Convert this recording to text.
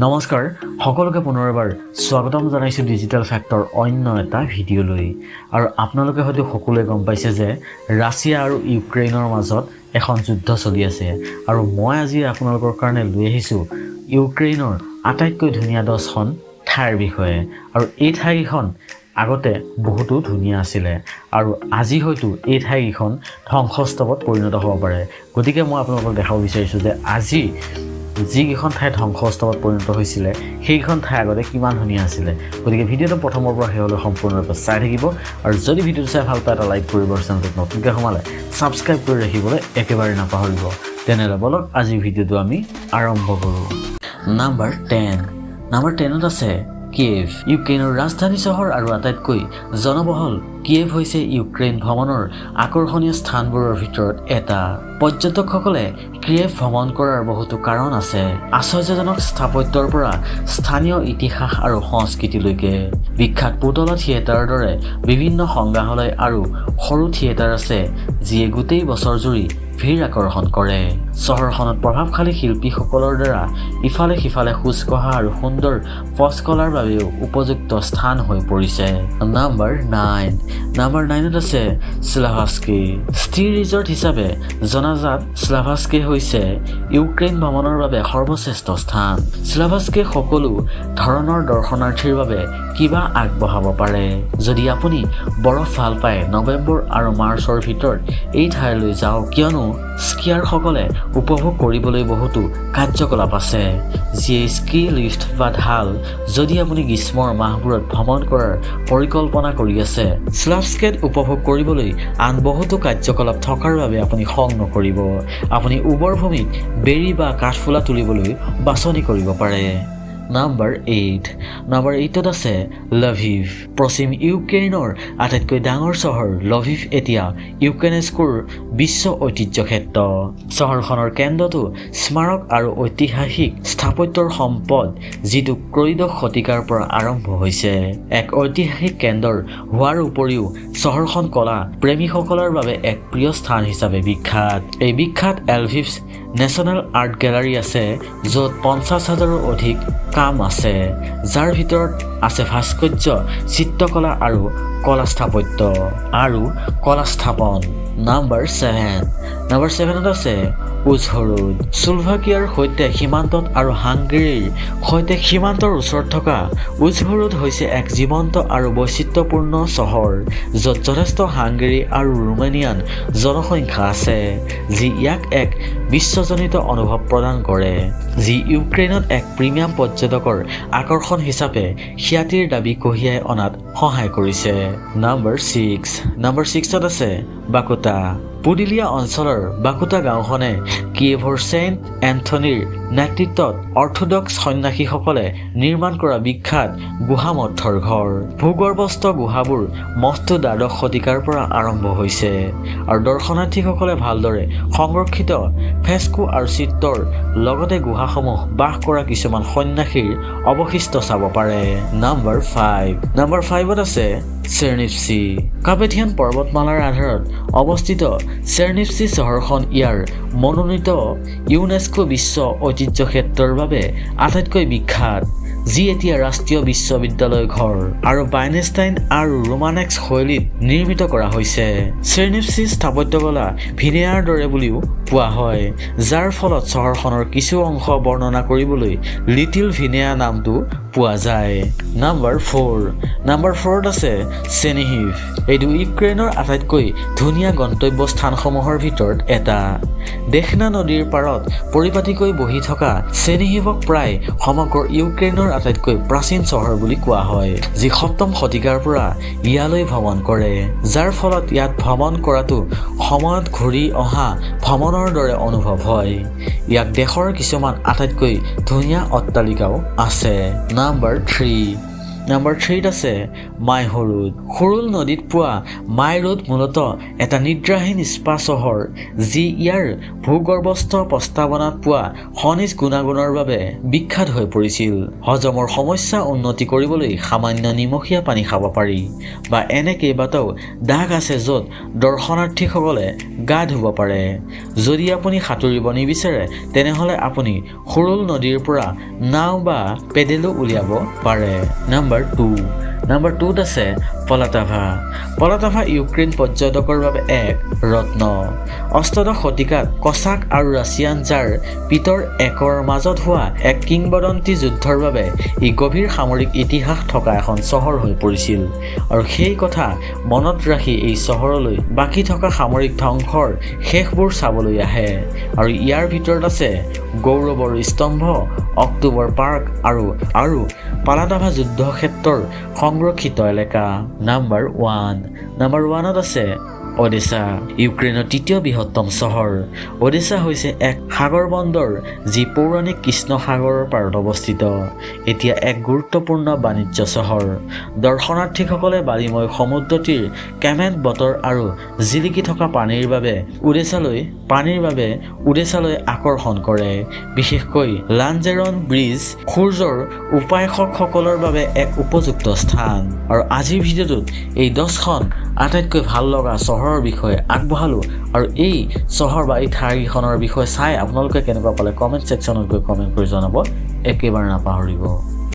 নমস্কাৰ সকলোকে পুনৰ এবাৰ স্বাগতম জনাইছো ডিজিটেল ফেক্টৰ অন্য এটা ভিডিঅ' লৈ আৰু আপোনালোকে হয়তো সকলোৱে গম পাইছে যে ৰাছিয়া আৰু ইউক্ৰেইনৰ মাজত এখন যুদ্ধ চলি আছে আৰু মই আজি আপোনালোকৰ কাৰণে লৈ আহিছো ইউক্ৰেইনৰ আটাইতকৈ ধুনীয়া 10খন ঠাইৰ বিষয়ে আৰু এই ঠাইখন আগতে বহুতো ধুনীয়া আছিল আৰু আজি হয়তো এই ঠাইখন ধ্বংসস্তৱত পৰিণত হ'ব পাৰে গতিকে মই আপোনালোকক দেখাব বিচাৰিছো যে আজি যিকেইখন ঠাই ধ্বংসস্তৱত পৰিণত হৈছিলে সেইখন ঠাই আগতে কিমান ধুনীয়া আছিলে গতিকে ভিডিঅ'টো প্ৰথমৰ পৰা শেষলৈ সম্পূৰ্ণৰূপে চাই থাকিব আৰু যদি ভিডিঅ'টো চাই ভাল পায় এটা লাইক কৰিব আৰু চেনেলটোত নতুনকৈ সোমালে ছাবস্ক্ৰাইব কৰি ৰাখিবলৈ একেবাৰে নাপাহৰিব তেনেহ'লে বলক আজিৰ ভিডিঅ'টো আমি আৰম্ভ কৰোঁ নাম্বাৰ 10 নাম্বাৰ 10ত আছে কিয়েভ ইউক্ৰেইনৰ ৰাজধানী চহৰ আৰু আটাইতকৈ জনবহুল কিয়েভ হৈছে ইউক্ৰেইন ভ্ৰমণৰ আকৰ্ষণীয় স্থানবোৰৰ ভিতৰত এটা পৰ্যটকসকলে কিয়েভ ভ্ৰমণ কৰাৰ বহুতো কাৰণ আছে আশ্চৰ্যজনক স্থাপত্যৰ পৰা স্থানীয় ইতিহাস আৰু সংস্কৃতিলৈকে বিখ্যাত পুতলা থিয়েটাৰৰ দৰে বিভিন্ন সংগ্ৰহালয় আৰু সৰু থিয়েটাৰ আছে যিয়ে গোটেই বছৰ জুৰি ভিৰ আকৰ্ষণ কৰে চহৰখনত প্ৰভাৱশালী শিল্পীসকলৰ দ্বাৰা ইফালে সিফালে খোজ কঢ়া আৰু সুন্দৰ পথকলাৰ বাবেও উপযুক্ত স্থান হৈ পৰিছে নাম্বাৰ 9ত আছে স্লাভাস্কি স্থিৰ ৰিজৰ্ট হিচাপে জনাজাত স্লাভাস্কি হৈছে ইউক্ৰেইন ভ্ৰমণৰ বাবে সৰ্বশ্ৰেষ্ঠ স্থান স্লাভাস্কি সকলো ধৰণৰ দৰ্শনাৰ্থীৰ বাবে কিবা আগবঢ়াব পাৰে যদি আপুনি বৰফ ভাল পায় নৱেম্বৰ আৰু মাৰ্চৰ ভিতৰত এই ঠাইলৈ যাওক কিয়নো স্কিয়াৰসকলে উপভোগ কৰিবলৈ বহুতো কাৰ্যকলাপ আছে যিয়ে স্কি লিফ্ট বা ঢাল যদি আপুনি গ্ৰীষ্মৰ মাহবোৰত ভ্ৰমণ কৰাৰ পৰিকল্পনা কৰি আছে স্লাভাস্কিত উপভোগ কৰিবলৈ আন বহুতো কাৰ্যকলাপ থকাৰ বাবে আপুনি খং নকৰিব আপুনি উবৰ ভূমিত বেৰী বা কাঠফুলা তুলিবলৈ বাছনি কৰিব পাৰে নাম্বাৰ 8ত আছে লভিভ পশ্চিম ইউক্ৰেইনৰ আটাইতকৈ ডাঙৰ চহৰ লভিভ এতিয়া ইউনেস্কোৰ বিশ্ব ঐতিহ্য ক্ষেত্ৰ চহৰখনৰ কেন্দ্ৰটো স্মাৰক আৰু ঐতিহাসিক স্থাপত্যৰ সম্পদ যিটো ত্ৰয়োদশ শতিকাৰ পৰা আৰম্ভ হৈছে এক ঐতিহাসিক কেন্দ্ৰ হোৱাৰ উপৰিও চহৰখন কলা প্ৰেমীসকলৰ বাবে এক প্ৰিয় স্থান হিচাপে বিখ্যাত এই বিখ্যাত এলভিভ নেশ্যনেল আৰ্ট গেলাৰী আছে য'ত 50,000ৰো অধিক কাম আছে যাৰ ভিতৰত আছে ভাস্কৰ্য চিত্ৰকলা আৰু কলা স্থাপত্য আৰু কলা স্থাপন নাম্বাৰ 7ত আছে উজহৰোড স্লোভাকিয়াৰ সৈতে সীমান্তত আৰু হাংগেৰীৰ সৈতে সীমান্তৰ ওচৰত থকা উজহৰোড হৈছে এক জীৱন্ত আৰু বৈচিত্ৰ্যপূৰ্ণ চহৰ য'ত যথেষ্ট হাংগেৰী আৰু ৰোমানিয়ান জনসংখ্যা আছে যি ইয়াক এক বিশ্বজনিত অনুভৱ প্ৰদান কৰে যি ইউক্ৰেইনত এক প্ৰিমিয়াম পৰ্যটকৰ আকৰ্ষণ হিচাপে খ্যাতিৰ দাবী কঢ়িয়াই অনাত সহায় কৰিছে নাম্বাৰ 6ত আছে বাকুটা পুডিলিয়া অঞ্চলৰ বাকুটা গাঁওখনে কিয়েভৰ চেণ্ট এন্থনীৰ নেতৃত্বত অৰ্থডক্স সন্যাসীসকলে নিৰ্মাণ কৰা বিখ্যাত গুহা মঠৰ ঘৰ ভূগৰ্ভস্থ গুহাবোৰ মঠটো দ্বাদশ শতিকাৰ পৰা আৰম্ভ হৈছে আৰু দৰ্শনাৰ্থীসকলে ভালদৰে সংৰক্ষিত ফ্ৰেস্কো আৰু চিত্ৰৰ লগতে গুহাসমূহ বাস কৰা কিছুমান সন্যাসীৰ অৱশিষ্ট চাব পাৰে নাম্বাৰ 5ত আছে চেৰনিভছি কাৰ্পেথিয়ান পৰ্বতমালাৰ আধাৰত অৱস্থিত চেৰনিভছি চহৰখন ইয়াৰ মনোনীত ইউনেস্কো বিশ্ব ঐতিহ্য ক্ষেত্ৰৰ বাবে আটাইতকৈ বিখ্যাত যি এতিয়া ৰাষ্ট্ৰীয় বিশ্ববিদ্যালয় ঘৰ আৰু বাইনেষ্টাইন আৰু ৰোমানেক্স শৈলীত নিৰ্মিত কৰা হৈছে চেৰনিভছি স্থাপত্যকলা ভিনেয়াৰ দৰে বুলিও কোৱা হয় যাৰ ফলত চহৰখনৰ কিছু অংশ বৰ্ণনা কৰিবলৈ লিটিল ভিনেয়া নামটো পোৱা যায় নাম্বাৰ 4ত আছে চেনিহিভ এইটো ইউক্ৰেইনৰ আটাইতকৈ ধুনীয়া গন্তব্য স্থানসমূহৰ ভিতৰত এটা দেশনা নদীৰ পাৰত পৰিপাটিকৈ বহি থকা চেনিহিভক প্ৰায় সমগ্ৰ ইউক্ৰেইনৰ আটাইতকৈ প্ৰাচীন চহৰ বুলি কোৱা হয় যি 7ম শতিকাৰ পৰা ইয়ালৈ ভ্ৰমণ কৰে যাৰ ফলত ইয়াত ভ্ৰমণ কৰাটো সময়ত ঘূৰি অহা ভ্ৰমণৰ দৰে অনুভৱ হয় ইয়াক দেশৰ কিছুমান আটাইতকৈ ধুনীয়া অট্টালিকাও আছে নাম্বাৰ নাম্বাৰ 3 আছে মাই হৰুল। হৰুল নদীত পোৱা মাই ৰোড মূলতঃ এটা নিদ্ৰাহীন স্পা চহৰ যি ইয়াৰ ভূগৰ্ভস্থ প্ৰস্তাৱনাত পোৱা খনিজ গুণাগুণৰ বাবে বিখ্যাত হৈ পৰিছিল। হজমৰ সমস্যা উন্নতি কৰিবলৈ সামান্য নিমখীয়া পানী খাব পাৰি বা এনে কেইবাটাও দাগ আছে য'ত দৰ্শনাৰ্থীসকলে গা ধুব পাৰে। যদি আপুনি সাঁতুৰিব নিবিচাৰে তেনেহ'লে আপুনি হৰুল নদীৰ পৰা নাও বা পেডেলো উলিয়াব পাৰে। নাম্বাৰ 2ত আছে পলাটাভা। পলাটাভা ইউক্ৰেইন পৰ্যটকৰ বাবে এক ৰত্ন। অষ্টাদশ শতিকাত কচাক আৰু ৰাছিয়ান জাৰ পিটৰ একৰ মাজত হোৱা এক কিংবদন্তি যুদ্ধৰ বাবে ই গভীৰ সামৰিক ইতিহাস থকা এখন চহৰ হৈ পৰিছিল আৰু সেই কথা মনত ৰাখি এই চহৰলৈ বাকী থকা সামৰিক ধ্বংসৰ শেষবোৰ চাবলৈ আহে আৰু ইয়াৰ ভিতৰত আছে গৌৰৱৰ স্তম্ভ, অক্টোবৰ পাৰ্ক আৰু পালাটাভা যুদ্ধক্ষেত্ৰৰ সংৰক্ষিত এলেকা। নাম্বাৰ 1ত আছে অডেছা। ইউক্ৰেইনৰ তৃতীয় বৃহত্তম চহৰ। অডেছা হৈছে এক সাগৰ বন্দৰ যি পৌৰাণিক কৃষ্ণ সাগৰৰ পাৰত অৱস্থিত। এতিয়া এক গুৰুত্বপূৰ্ণ বাণিজ্য চহৰ। দৰ্শনাৰ্থীসকলে বালিময় সমুদ্ৰতীৰ, কেমেণ্ট বতৰ আৰু জিলিকি থকা পানীৰ বাবে ওডেছালৈ আকৰ্ষণ কৰে। বিশেষকৈ লাঞ্জেৰন ব্ৰিজ সূৰ্যৰ উপাসকসকলৰ বাবে এক উপযুক্ত স্থান। আৰু আজিৰ ভিডিঅ'টোত এই 10খন আটাইতকৈ ভাল লগা চহৰৰ বিষয়ে আগবঢ়ালোঁ আৰু এই চহৰ বা এই ঠাইখনৰ বিষয়ে চাই আপোনালোকে কেনেকুৱা পালে কমেণ্ট ছেকশ্যনত গৈ কমেণ্ট কৰি জনাব একেবাৰে নাপাহৰিব।